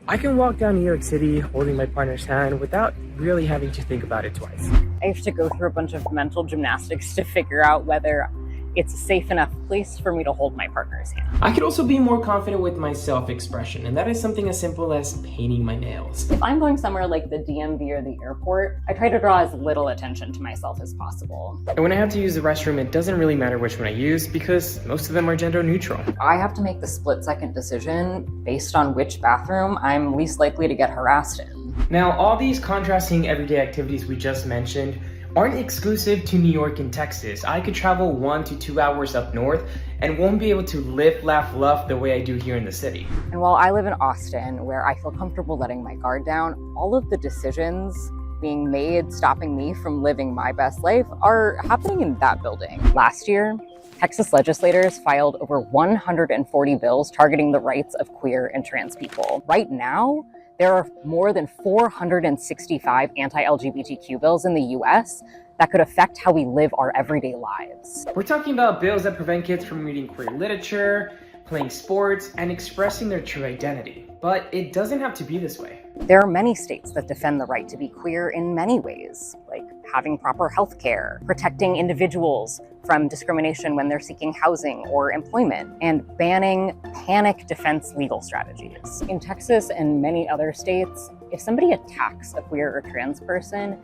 I can walk down New York City holding my partner's hand without really having to think about it twice. I have to go through a bunch of mental gymnastics to figure out whether it's a safe enough place for me to hold my partner's hand. I could also be more confident with my self-expression, and that is something as simple as painting my nails. If I'm going somewhere like the DMV or the airport, I try to draw as little attention to myself as possible. And when I have to use the restroom, it doesn't really matter which one I use because most of them are gender neutral. I have to make the split-second decision based on which bathroom I'm least likely to get harassed in. Now, all these contrasting everyday activities we just mentioned aren't exclusive to New York and Texas. I could travel 1 to 2 hours up north and won't be able to live, laugh, love the way I do here in the city. And while I live in Austin, where I feel comfortable letting my guard down, all of the decisions being made stopping me from living my best life are happening in that building. Last year, Texas legislators filed over 140 bills targeting the rights of queer and trans people. Right now, there are more than 465 anti-LGBTQ bills in the US that could affect how we live our everyday lives. We're talking about bills that prevent kids from reading queer literature, playing sports, and expressing their true identity. But it doesn't have to be this way. There are many states that defend the right to be queer in many ways, like having proper health care, protecting individuals from discrimination when they're seeking housing or employment, and banning panic defense legal strategies. In Texas and many other states, if somebody attacks a queer or trans person,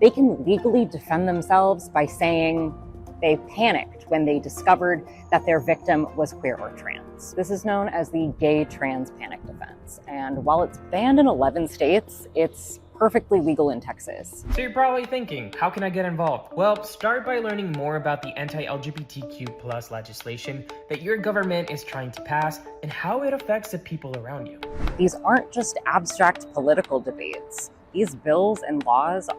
they can legally defend themselves by saying they panicked when they discovered that their victim was queer or trans. This is known as the gay trans panic defense. And while it's banned in 11 states, it's perfectly legal in Texas. So you're probably thinking, how can I get involved? Well, start by learning more about the anti-LGBTQ+ legislation that your government is trying to pass and how it affects the people around you. These aren't just abstract political debates. These bills and laws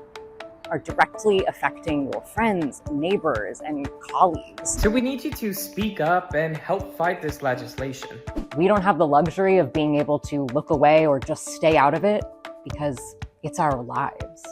are directly affecting your friends, neighbors, and colleagues. So we need you to speak up and help fight this legislation. We don't have the luxury of being able to look away or just stay out of it because it's our lives.